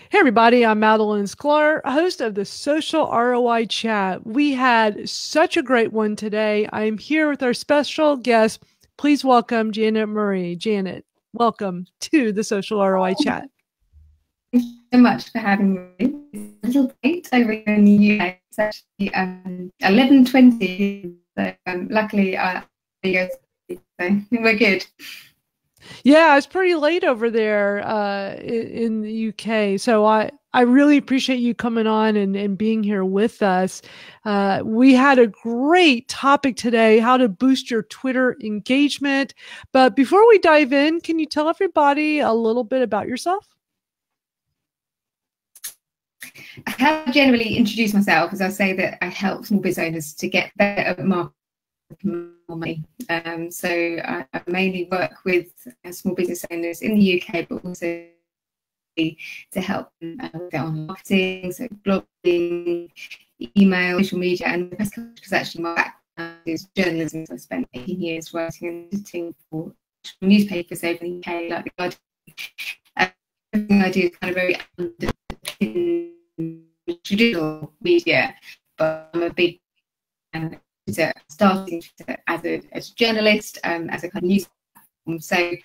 Hey everybody, I'm Madalyn Sklar, host of the Social ROI Chat. We had such a great one today. I'm here with our special guest. Please welcome Janet Murray. Janet, welcome to the Social ROI Chat. Thank you so much for having me. It's a little late over here in the UK. It's actually 11:20. So luckily, so we're good. Yeah, it's pretty late over there in the UK. So I really appreciate you coming on and being here with us. We had a great topic today, how to boost your Twitter engagement. But before we dive in, can you tell everybody a little bit about yourself? How I generally introduce myself is I say that I help small business owners to get better marketing money. So I mainly work with small business owners in the UK, but also to help them with their online marketing, so blogging, email, social media, and the best because actually my background is journalism. So I spent 18 years writing and editing for newspapers over in the UK, like the Guardian. Everything I do is kind of very traditional media, but I'm a big starting as a journalist, as a kind of news platform. So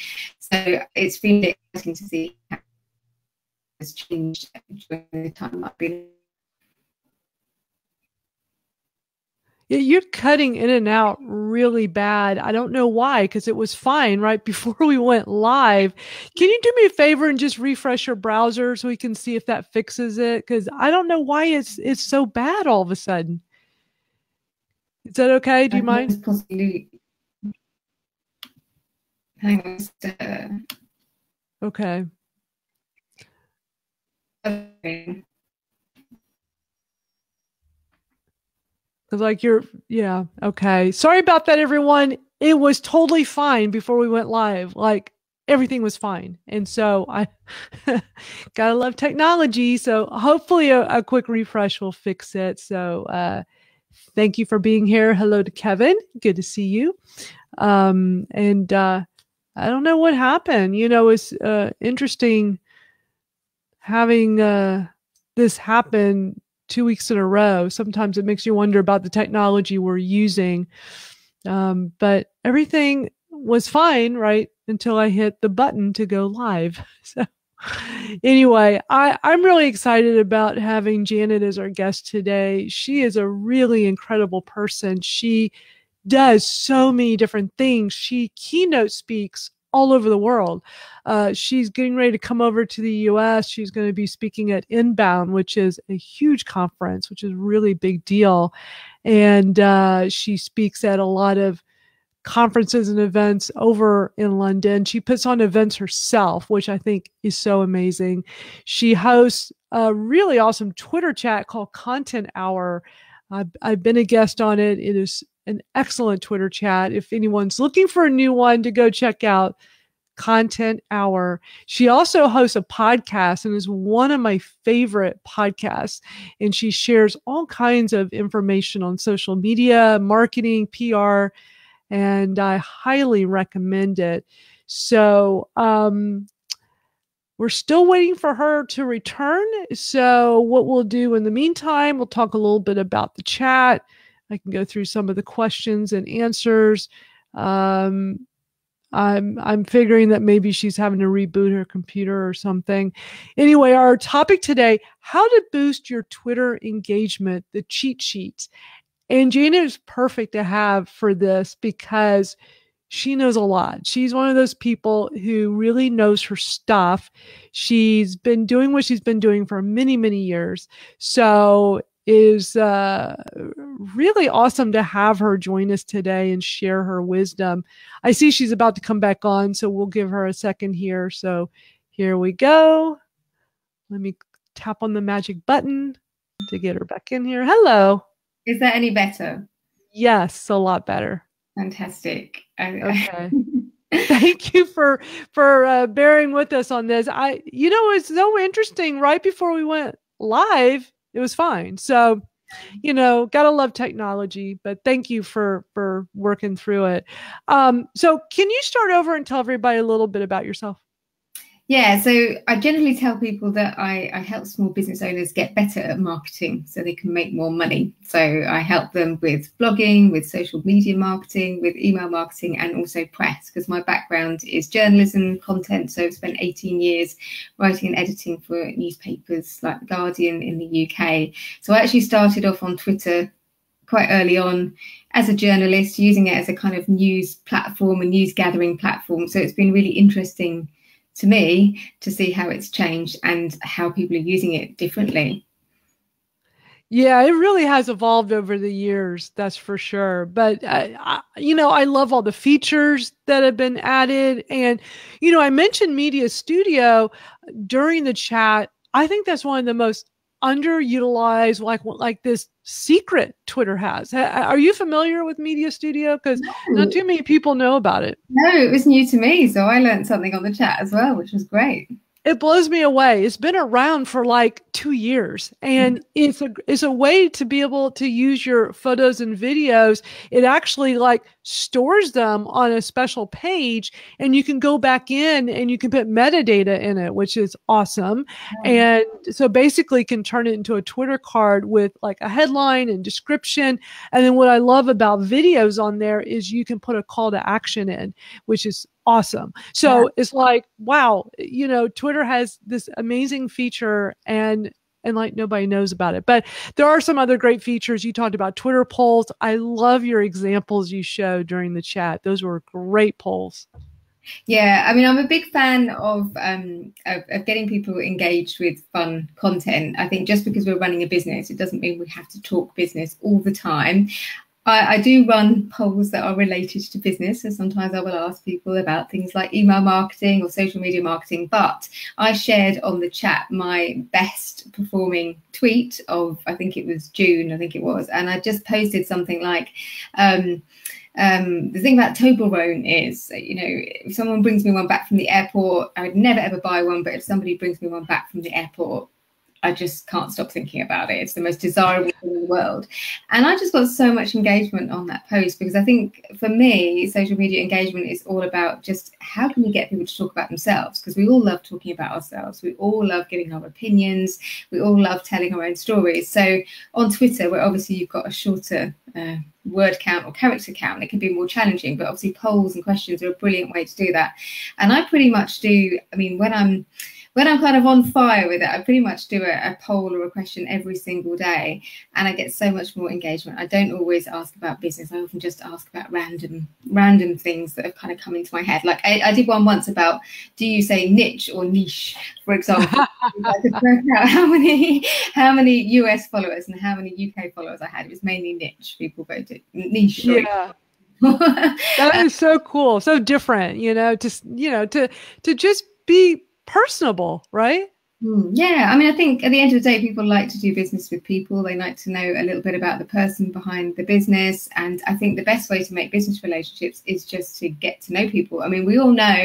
it's been exciting to see how it has changed during the time I've been. Yeah, you're cutting in and out really bad. I don't know why, because it was fine right before we went live. Can you do me a favor and just refresh your browser so we can see if that fixes it? Because I don't know why it's so bad all of a sudden. Is that okay? Do you mind? Possibly. Hang on. Okay. Okay. Like yeah, okay. Sorry about that, everyone. It was totally fine before we went live. Like everything was fine. And so I gotta love technology. So hopefully a quick refresh will fix it. So thank you for being here. Hello to Kevin. Good to see you. And I don't know what happened. It's interesting having this happen 2 weeks in a row. Sometimes it makes you wonder about the technology we're using. But everything was fine, right? Until I hit the button to go live. So anyway, I'm really excited about having Janet as our guest today. She is a really incredible person. She does so many different things. She keynote speaks all over the world. She's getting ready to come over to the US. She's going to be speaking at Inbound, which is a huge conference, which is a really big deal. And she speaks at a lot of conferences and events over in London. She puts on events herself, which I think is so amazing. She hosts a really awesome Twitter chat called Content Hour. I've been a guest on it. It is an excellent Twitter chat. If anyone's looking for a new one to go check out, Content Hour. She also hosts a podcast and is one of my favorite podcasts. And she shares all kinds of information on social media, marketing, PR, and I highly recommend it. So, we're still waiting for her to return. So what we'll do in the meantime, we'll talk a little bit about the chat. I can go through some of the questions and answers. I'm figuring that maybe she's having to reboot her computer or something. Anyway, our topic today, how to boost your Twitter engagement, the cheat sheets. And Gina is perfect to have for this because she knows a lot. She's one of those people who really knows her stuff. She's been doing what she's been doing for many, many years. So it is really awesome to have her join us today and share her wisdom. I see she's about to come back on, so we'll give her a second here. So here we go. Let me tap on the magic button to get her back in here. Hello. Is that any better? Yes, a lot better. Fantastic. Okay. Thank you for bearing with us on this. It's so interesting. Right before we went live, it was fine. So, gotta love technology. But thank you for working through it. So, can you start over and tell everybody a little bit about yourself? Yeah, so I generally tell people that I help small business owners get better at marketing so they can make more money. So I help them with blogging, with social media marketing, with email marketing, and also press, because my background is journalism content. So I've spent 18 years writing and editing for newspapers like The Guardian in the UK. So I actually started off on Twitter quite early on as a journalist, using it as a kind of news platform, a news gathering platform. So it's been really interesting to me to see how it's changed and how people are using it differently. Yeah, it really has evolved over the years, that's for sure. But I love all the features that have been added, and I mentioned Media Studio during the chat. I think that's one of the most underutilized, like this secret Twitter has. Are you familiar with Media Studio? Because not too many people know about it. No, it was new to me, so I learned something on the chat as well, which was great. It blows me away. It's been around for like 2 years, and it's a way to be able to use your photos and videos. It actually like stores them on a special page, and you can go back in and you can put metadata in it, which is awesome. And so basically can turn it into a Twitter card with like a headline and description. And then what I love about videos on there is you can put a call to action in, which is awesome. So it's like, wow, Twitter has this amazing feature, and like nobody knows about it. But there are some other great features. You talked about Twitter polls. I love your examples you showed during the chat. Those were great polls. Yeah, I mean, I'm a big fan of getting people engaged with fun content. I think just because we're running a business, it doesn't mean we have to talk business all the time. I do run polls that are related to business, so sometimes I will ask people about things like email marketing or social media marketing, but I shared on the chat my best performing tweet of, I think it was June, and I just posted something like, the thing about Toblerone is, if someone brings me one back from the airport, I would never ever buy one, but if somebody brings me one back from the airport, I just can't stop thinking about it. It's the most desirable thing in the world. And I just got so much engagement on that post, because I think for me, social media engagement is all about just how can we get people to talk about themselves? Because we all love talking about ourselves. We all love giving our opinions. We all love telling our own stories. So on Twitter, where obviously you've got a shorter word count or character count, it can be more challenging, but obviously polls and questions are a brilliant way to do that. And I pretty much do, I mean, when I'm kind of on fire with it, I pretty much do a poll or a question every single day, and I get so much more engagement. I don't always ask about business. I often just ask about random things that have kind of come into my head. Like I did one once about, do you say niche or niche, for example? I could work out how many US followers and how many UK followers I had. It was mainly niche. People voted niche. Sorry. Yeah. That is so cool. So different, to just be personable, right? Yeah, I mean, I think at the end of the day, people like to do business with people. They like to know a little bit about the person behind the business. And I think the best way to make business relationships is just to get to know people. I mean, we all know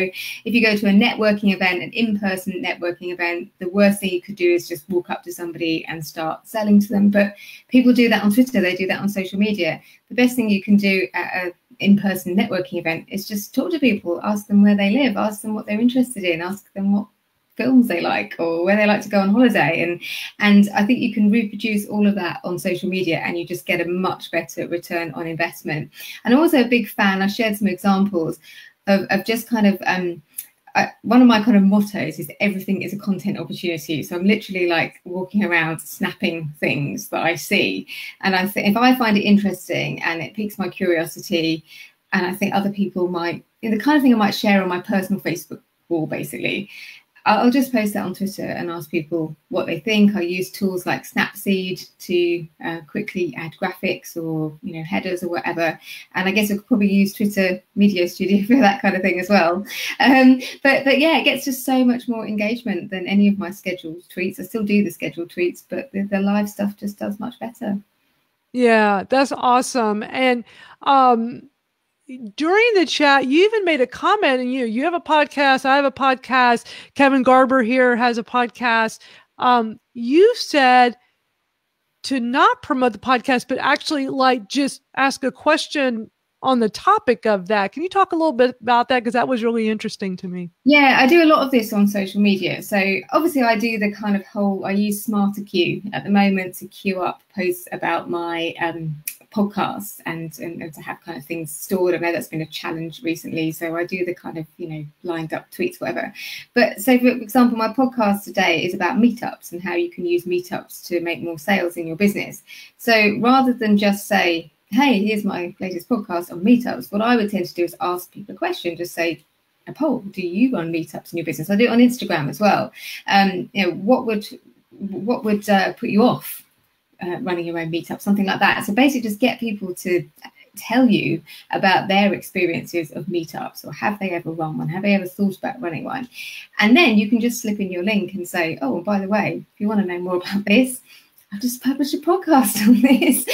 if you go to a networking event, an in-person networking event, the worst thing you could do is just walk up to somebody and start selling to them. But people do that on Twitter. They do that on social media. The best thing you can do at an in-person networking event is just talk to people, ask them where they live, ask them what they're interested in, ask them what films they like or where they like to go on holiday, and I think you can reproduce all of that on social media and you just get a much better return on investment. And I'm also a big fan, I shared some examples of just kind of one of my kind of mottos is everything is a content opportunity. So I'm literally like walking around snapping things that I see, and I think if I find it interesting and it piques my curiosity, and I think other people might, the kind of thing I might share on my personal Facebook wall, basically, I'll just post that on Twitter and ask people what they think. I use tools like Snapseed to quickly add graphics or headers or whatever. And I guess I could probably use Twitter Media Studio for that kind of thing as well. But yeah, it gets just so much more engagement than any of my scheduled tweets. I still do the scheduled tweets, but the live stuff just does much better. Yeah, that's awesome. And during the chat, you even made a comment, and you have a podcast. I have a podcast. Kevin Garber here has a podcast. You said to not promote the podcast, but actually like just ask a question on the topic of that. Can you talk a little bit about that? Because that was really interesting to me. Yeah, I do a lot of this on social media. So obviously I do the kind of I use Smarter Queue at the moment to queue up posts about my podcasts and to have kind of things stored. I know that's been a challenge recently. So I do the kind of, lined up tweets, whatever. But so for example, my podcast today is about meetups and how you can use meetups to make more sales in your business. So rather than just say, hey, here's my latest podcast on meetups, what I would tend to do is ask people a question, just say, a poll, do you run meetups in your business? I do it on Instagram as well. What would put you off running your own meetup, something like that? So basically just get people to tell you about their experiences of meetups, or have they ever run one? Have they ever thought about running one? And then you can just slip in your link and say, oh, by the way, if you want to know more about this, I've just published a podcast on this.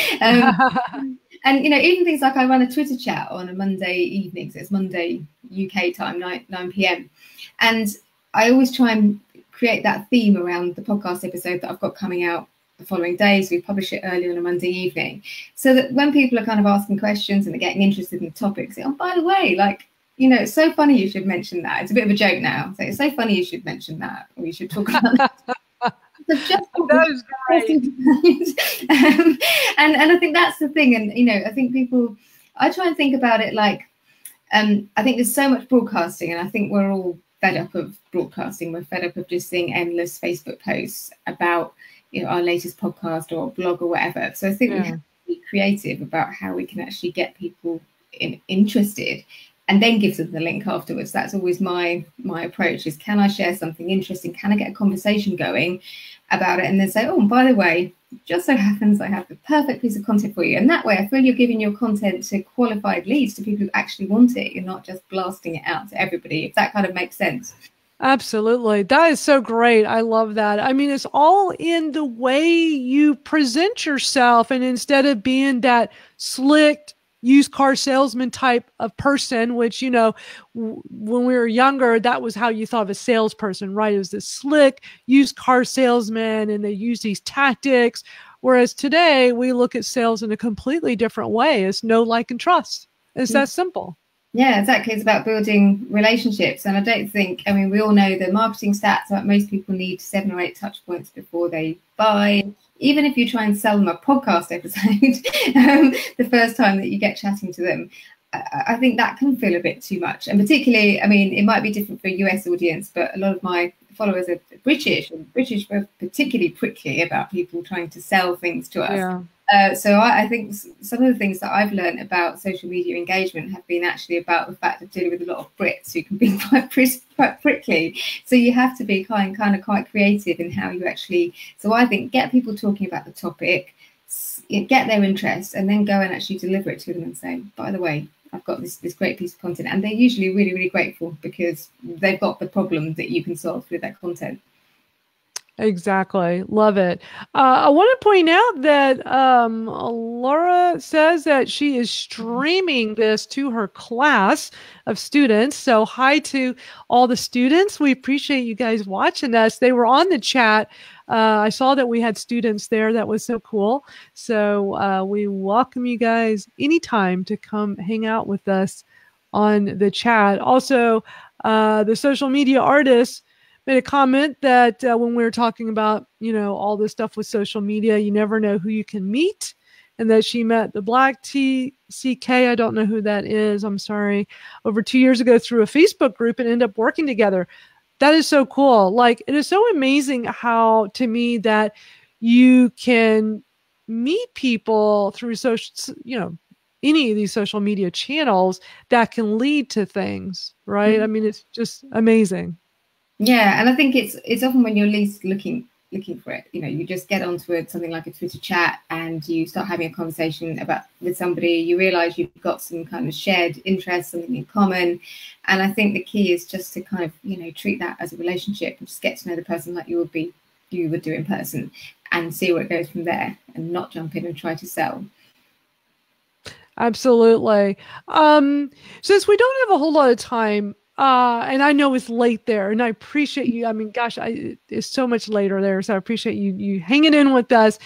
And, even things like I run a Twitter chat on a Monday evening. So it's Monday UK time, 9 p.m. And I always try and create that theme around the podcast episode that I've got coming out the following day. So we publish it early on a Monday evening, so that when people are kind of asking questions and they're getting interested in the topic, say, oh, by the way, it's so funny you should mention that. It's a bit of a joke now. So it's so funny you should mention that, or you should talk about that. That is great. And I think that's the thing. And, I think I try and think about it like, I think there's so much broadcasting, and I think we're all fed up of broadcasting. We're fed up of just seeing endless Facebook posts about, our latest podcast or blog or whatever. So I think we have to be creative about how we can actually get people interested, and then give them the link afterwards. That's always my approach, is, can I share something interesting? Can I get a conversation going about it? And then say, oh, and by the way, just so happens I have the perfect piece of content for you. And that way I feel you're giving your content to qualified leads, to people who actually want it. You're not just blasting it out to everybody, if that kind of makes sense. Absolutely. That is so great. I love that. I mean, it's all in the way you present yourself. And instead of being that slick used car salesman type of person, which, when we were younger, that was how you thought of a salesperson, right? It was this slick used car salesman, and they use these tactics. Whereas today we look at sales in a completely different way. It's know, like, and trust. It's that simple. Yeah, exactly. It's about building relationships. And I don't think, we all know the marketing stats that most people need 7 or 8 touch points before they buy. Even if you try and sell them a podcast episode the first time that you get chatting to them, I think that can feel a bit too much. And particularly, it might be different for a US audience, but a lot of my followers are British, and British were particularly prickly about people trying to sell things to us. Yeah. So I think some of the things that I've learned about social media engagement have been actually about the fact of dealing with a lot of Brits who can be quite prickly. So you have to be kind of quite creative in how you actually. So I think get people talking about the topic, get their interest, and then go and actually deliver it to them and say, by the way, I've got this great piece of content. And they're usually really, really grateful, because they've got the problem that you can solve with that content. Exactly. Love it. I want to point out that Laura says that she is streaming this to her class of students. So hi to all the students. We appreciate you guys watching us. They were on the chat. I saw that we had students there. That was so cool. So we welcome you guys anytime to come hang out with us on the chat. Also, the social media artists made a comment that when we were talking about, all this stuff with social media, you never know who you can meet, and that she met the Black TCK, I don't know who that is, I'm sorry, over 2 years ago through a Facebook group, and ended up working together. That is so cool. Like, it is so amazing how, to me, that you can meet people through social, any of these social media channels that can lead to things, right? I mean, it's just amazing. Yeah, and I think it's often when you're least looking for it. You just get onto something like a Twitter chat, and you start having a conversation with somebody. You realise you've got some kind of shared interest, something in common. And I think the key is just to kind of treat that as a relationship, and just get to know the person like you would do in person, and see where it goes from there, and not jump in and try to sell. Absolutely. Since we don't have a whole lot of time, and I know it's late there, and I appreciate you. I mean, gosh, it's so much later there, so I appreciate you hanging in with us.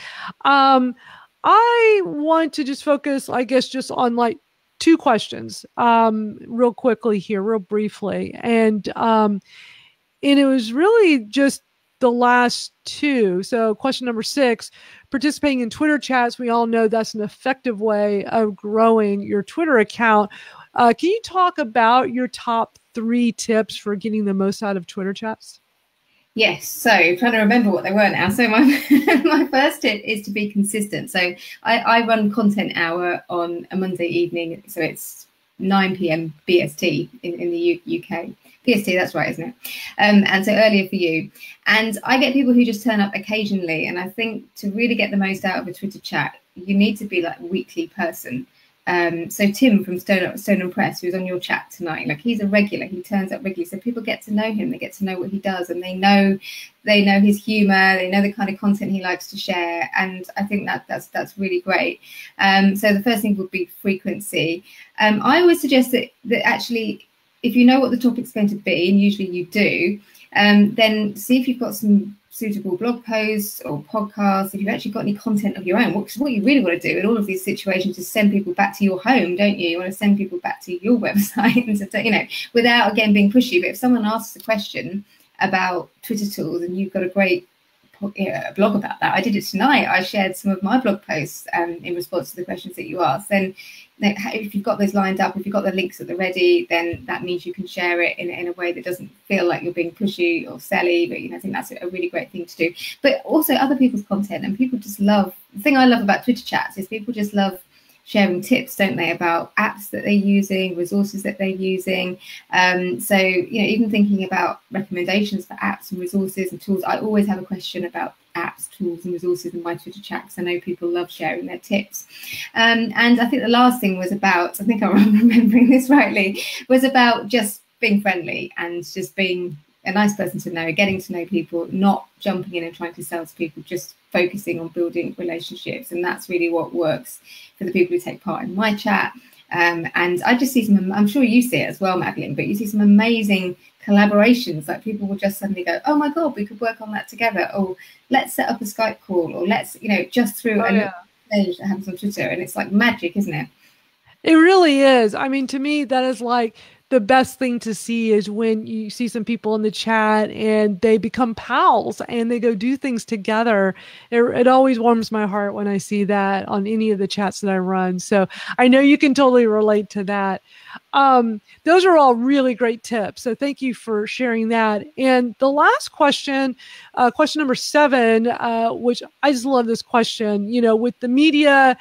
I want to just focus, I guess, just on like two questions, real quickly here, real briefly. And it was really just the last two. So question number 6, participating in Twitter chats. We all know that's an effective way of growing your Twitter account. Can you talk about your top 3 tips for getting the most out of Twitter chats? Yes, so trying to remember what they were now. So my my first tip is to be consistent. So I run content hour on a Monday evening, so it's 9 p.m. BST in the UK. PST, that's right, isn't it? And so earlier for you. And I get people who just turn up occasionally. And I think to really get the most out of a Twitter chat, you need to be like a weekly person. So Tim from Stone Press, who's on your chat tonight, like he's a regular, he turns up regularly, so people get to know him, they get to know what he does, and they know his humor, they know the kind of content he likes to share, and I think that's really great. So the first thing would be frequency. I always suggest that actually, if you know what the topic's going to be, and usually you do, then see if you've got some suitable blog posts or podcasts, if you've actually got any content of your own. What you really want to do in all of these situations is send people back to your home, don't you? You want to send people back to your website, and so, you know, without again being pushy. But if someone asks a question about Twitter tools and you've got a great blog about that, I did it tonight. I shared some of my blog posts in response to the questions that you asked. Then if you've got those lined up, if you've got the links at the ready, then that means you can share it in a way that doesn't feel like you're being pushy or selly. But, you know, I think that's a really great thing to do. But also other people's content, and people just love, the thing I love about Twitter chats is people just love sharing tips, don't they, about apps that they're using, resources that they're using. So, you know, even thinking about recommendations for apps and resources and tools, I always have a question about apps, tools and resources in my Twitter chat, because I know people love sharing their tips. And I think the last thing was about, I think I'm remembering this rightly, was about just being friendly and just being a nice person to know, getting to know people, not jumping in and trying to sell to people, just focusing on building relationships. And that's really what works for the people who take part in my chat. And I just see some, I'm sure you see it as well, Madalyn, but you see some amazing collaborations. Like people will just suddenly go, oh my God, we could work on that together. Or let's set up a Skype call, or let's, you know, just through a page that happens on Twitter. And it's like magic, isn't it? It really is. I mean, to me, that is like the best thing to see is when you see some people in the chat and they become pals and they go do things together. It always warms my heart when I see that on any of the chats that I run. So I know you can totally relate to that. Those are all really great tips. So thank you for sharing that. And the last question, question number 7, which I just love this question, you know, with the media,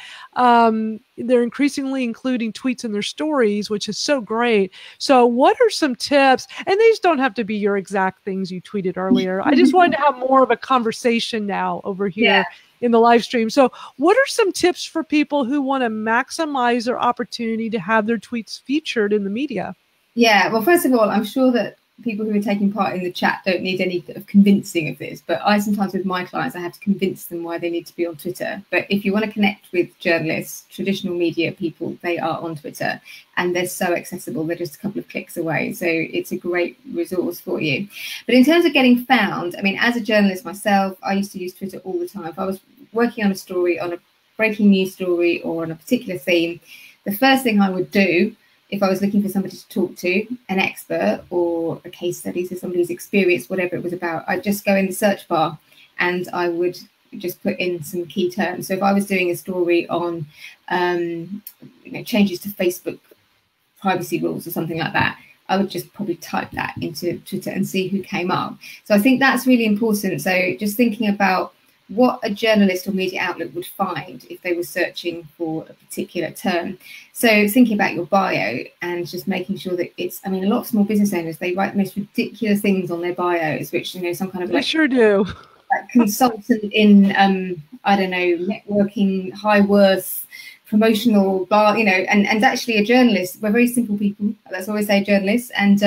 they're increasingly including tweets in their stories, which is so great. So what are some tips? And these don't have to be your exact things you tweeted earlier. I just wanted to have more of a conversation now over here in the live stream. So what are some tips for people who want to maximize their opportunity to have their tweets featured in the media? Yeah, well, first of all, I'm sure that people who are taking part in the chat don't need any of convincing of this, but I sometimes with my clients, I have to convince them why they need to be on Twitter. But if you want to connect with journalists, traditional media people, they are on Twitter and they're so accessible. They're just a couple of clicks away. So it's a great resource for you. But in terms of getting found, I mean, as a journalist myself, I used to use Twitter all the time. If I was working on a story, on a breaking news story or on a particular theme, the first thing I would do, if I was looking for somebody to talk to, an expert or a case study, so somebody's experience, whatever it was about, I'd just go in the search bar and I would just put in some key terms. So if I was doing a story on you know, changes to Facebook privacy rules or something like that, I would just probably type that into Twitter and see who came up. So I think that's really important. So just thinking about what a journalist or media outlet would find if they were searching for a particular term. So thinking about your bio and just making sure that it's, I mean, a lot of small business owners, they write the most ridiculous things on their bios, which, you know, some kind of like, they sure do, like consultant in, I don't know, networking, high worth, promotional bar, you know, and actually a journalist, we're very simple people. That's always say journalists. And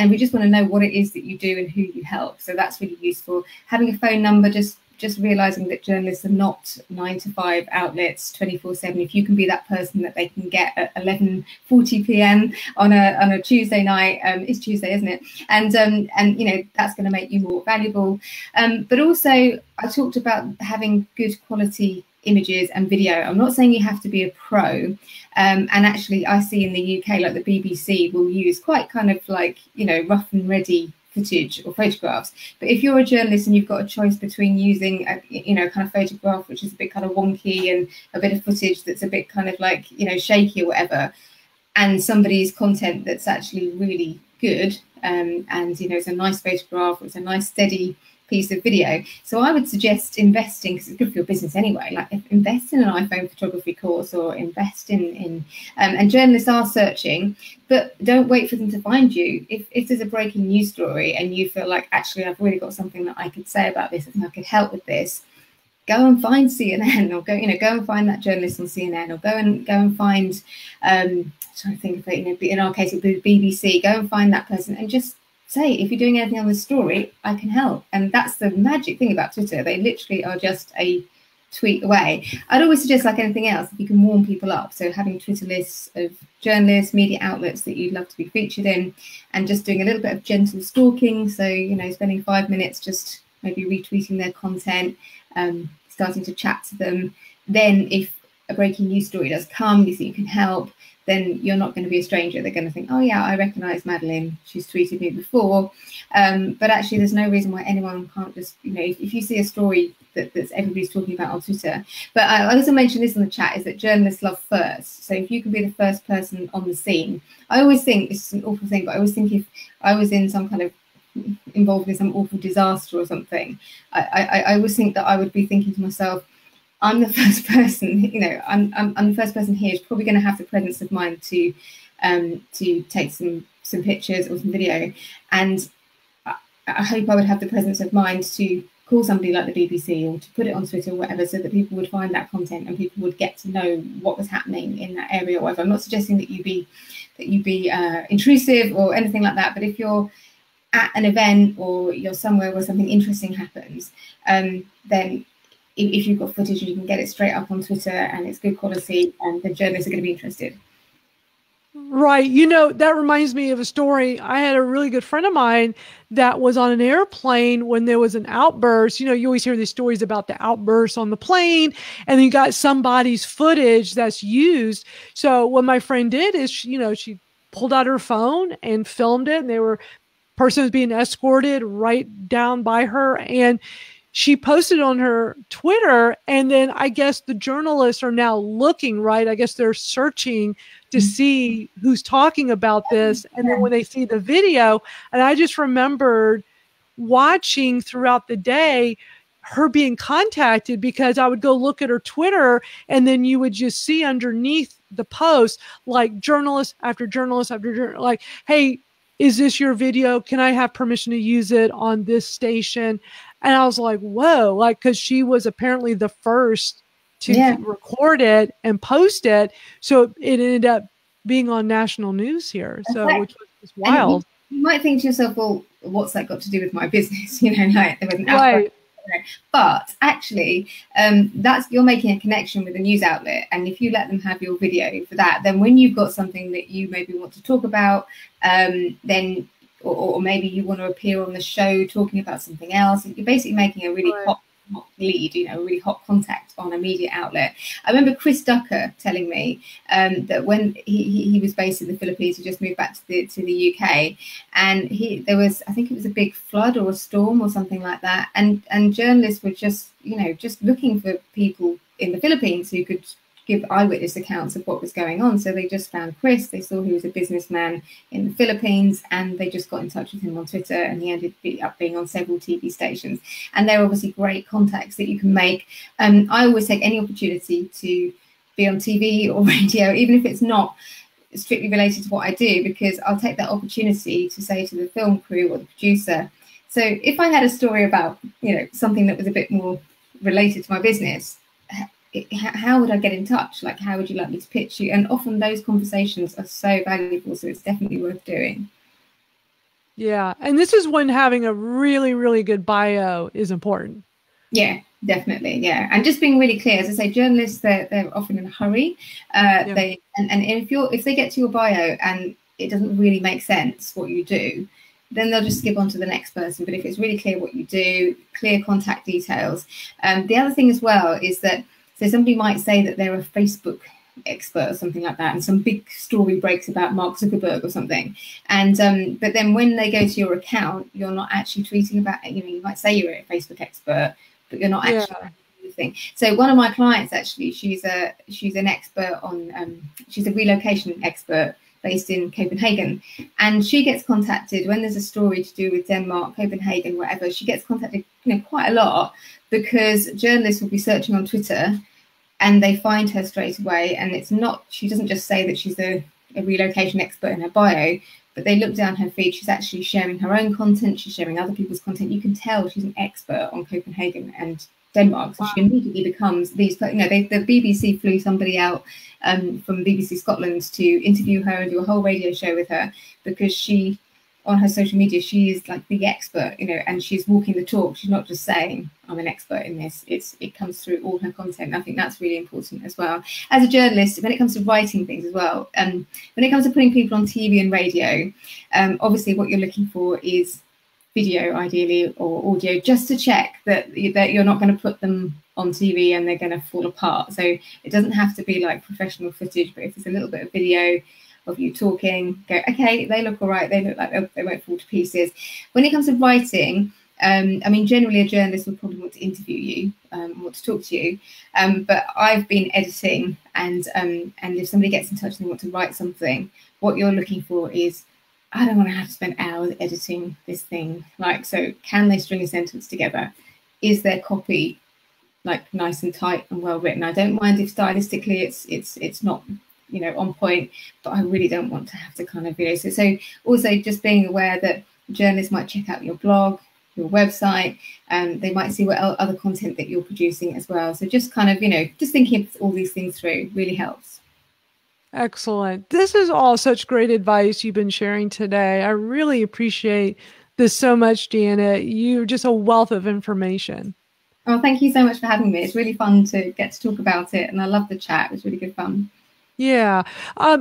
we just want to know what it is that you do and who you help. So that's really useful. Having a phone number, just realizing that journalists are not 9-to-5 outlets 24/7. If you can be that person that they can get at 11:40 p.m. on a Tuesday night, it's Tuesday, isn't it? And you know, that's going to make you more valuable. But also, I talked about having good quality images and video. I'm not saying you have to be a pro. And actually, I see in the UK, like the BBC will use quite kind of like, you know, rough and ready footage or photographs. But if you're a journalist and you've got a choice between using a, you know, kind of photograph which is a bit kind of wonky and a bit of footage that's a bit kind of like, you know, shaky or whatever, and somebody's content that's actually really good, and you know, it's a nice photograph or it's a nice steady piece of video. So I would suggest investing, because it's good for your business anyway, like invest in an iPhone photography course, or invest in and journalists are searching, but don't wait for them to find you. If there's a breaking news story and you feel like, actually, I've really got something that I could say about this, I think I could help with this, go and find CNN, or go and find that journalist on CNN, or go and find, I'm trying to think of it, you know, in our case it would be the BBC, go and find that person and just say, if you're doing anything on this story, I can help. And that's the magic thing about Twitter. They literally are just a tweet away. I'd always suggest, like anything else, if you can warm people up, so having Twitter lists of journalists, media outlets that you'd love to be featured in, and just doing a little bit of gentle stalking. So, you know, spending 5 minutes just maybe retweeting their content, starting to chat to them. Then if a breaking news story does come, you think you can help, then you're not going to be a stranger. They're going to think, oh yeah, I recognise Madalyn, she's tweeted me before. But actually, there's no reason why anyone can't just, you know, if you see a story that's everybody's talking about on Twitter. But I also mentioned this in the chat, is that journalists love first. So if you can be the first person on the scene, I always think, it's an awful thing, but I always think if I was in some kind of involved in some awful disaster or something, I always think that I would be thinking to myself, I'm the first person, you know, I'm the first person here who's probably going to have the presence of mind to take some pictures or some video, and I hope I would have the presence of mind to call somebody like the BBC or to put it on Twitter or whatever, so that people would find that content and people would get to know what was happening in that area or whatever. I'm not suggesting that you be intrusive or anything like that, but if you're at an event or you're somewhere where something interesting happens, then if you've got footage, you can get it straight up on Twitter and it's good quality, and the journalists are going to be interested. Right. You know, that reminds me of a story. I had a really good friend of mine that was on an airplane when there was an outburst. You know, you always hear these stories about the outbursts on the plane, and then you got somebody's footage that's used. So what my friend did is, you know, she pulled out her phone and filmed it, and person was being escorted right down by her, and she posted on her Twitter, and then I guess the journalists are now looking, right? I guess they're searching to see who's talking about this. And then when they see the video, and I just remembered watching throughout the day her being contacted, because I would go look at her Twitter, and then you would just see underneath the post, like journalist after journalist after journalist, like, hey, is this your video? Can I have permission to use it on this station? And I was like, whoa, like, because she was apparently the first to record it and post it. So it ended up being on national news here. So, which was wild. You might think to yourself, well, what's that got to do with my business? You know, like there was an outbreak. Right. But actually, you're making a connection with a news outlet. And if you let them have your video for that, then when you've got something that you maybe want to talk about, then or maybe you want to appear on the show talking about something else, you're basically making a really hot lead, you know, a really hot contact on a media outlet. I remember Chris Ducker telling me that when he was based in the Philippines, he just moved back to the UK, and there was, I think it was a big flood or a storm or something like that, and journalists were just, you know, just looking for people in the Philippines who could give eyewitness accounts of what was going on. So they just found Chris, they saw he was a businessman in the Philippines, and they just got in touch with him on Twitter, and he ended up being on several TV stations. And they're obviously great contacts that you can make. I always take any opportunity to be on TV or radio, even if it's not strictly related to what I do, because I'll take that opportunity to say to the film crew or the producer, so if I had a story about, you know, something that was a bit more related to my business, how would I get in touch? Like, how would you like me to pitch you? And often those conversations are so valuable, so it's definitely worth doing. Yeah, and this is when having a really, really good bio is important. Yeah, definitely. Yeah, and just being really clear, as I say, journalists, they're often in a hurry. And if they get to your bio and it doesn't really make sense what you do, then they'll just skip on to the next person. But if it's really clear what you do, clear contact details. The other thing as well is that So somebody might say that they're a Facebook expert or something like that, and some big story breaks about Mark Zuckerberg or something, and but then when they go to your account, you're not actually tweeting about it. You might say you're a Facebook expert, but you're not actually anything. So one of my clients, actually, she's an expert on she's a relocation expert based in Copenhagen, and she gets contacted when there's a story to do with Denmark, Copenhagen, whatever. She gets contacted quite a lot, because journalists will be searching on Twitter and they find her straight away. And it's not, she doesn't just say that she's a relocation expert in her bio, but they look down her feed. She's actually sharing her own content. She's sharing other people's content. You can tell she's an expert on Copenhagen and Denmark. So she immediately becomes these, the BBC flew somebody out from BBC Scotland to interview her and do a whole radio show with her, because she, on her social media, she is like the expert, and she's walking the talk. She's not just saying, I'm an expert in this. It comes through all her content. And I think that's really important as well. As a journalist, when it comes to writing things as well, when it comes to putting people on TV and radio, obviously what you're looking for is video, ideally, or audio, just to check that you're not going to put them on TV and they're going to fall apart. So it doesn't have to be like professional footage, but if there's a little bit of video of you talking, go, okay, they look all right, they look like they won't fall to pieces. When it comes to writing, generally a journalist will probably want to interview you, want to talk to you, but I've been editing, and if somebody gets in touch and they want to write something, what you're looking for is, I don't want to have to spend hours editing this thing. So can they string a sentence together? Is their copy nice and tight and well written? I don't mind if stylistically it's not on point, but I really don't want to have to kind of video. So also just being aware that journalists might check out your blog, your website, they might see what other content that you're producing as well. So just kind of, just thinking all these things through really helps. Excellent. This is all such great advice you've been sharing today. I really appreciate this so much, Janet. You're just a wealth of information. Oh, thank you so much for having me. It's really fun to get to talk about it, and I love the chat. It was really good fun. Yeah.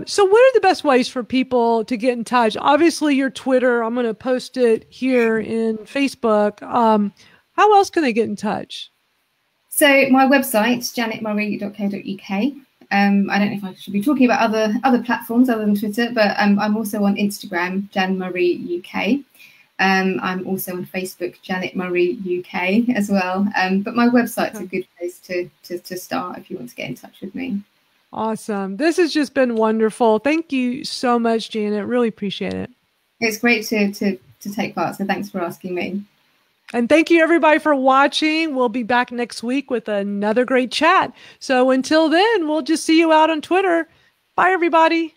So what are the best ways for people to get in touch? Obviously, your Twitter, I'm going to post it here in Facebook. How else can they get in touch? So my website, janetmurray.co.uk. I don't know if I should be talking about other platforms other than Twitter, but I'm also on Instagram, Jan Murray UK. I'm also on Facebook, Janet Murray UK as well. But my website's a good place to start if you want to get in touch with me. Awesome. This has just been wonderful. Thank you so much, Janet. Really appreciate it. It's great to take part. So thanks for asking me. And thank you, everybody, for watching. We'll be back next week with another great chat. So until then, we'll just see you out on Twitter. Bye, everybody.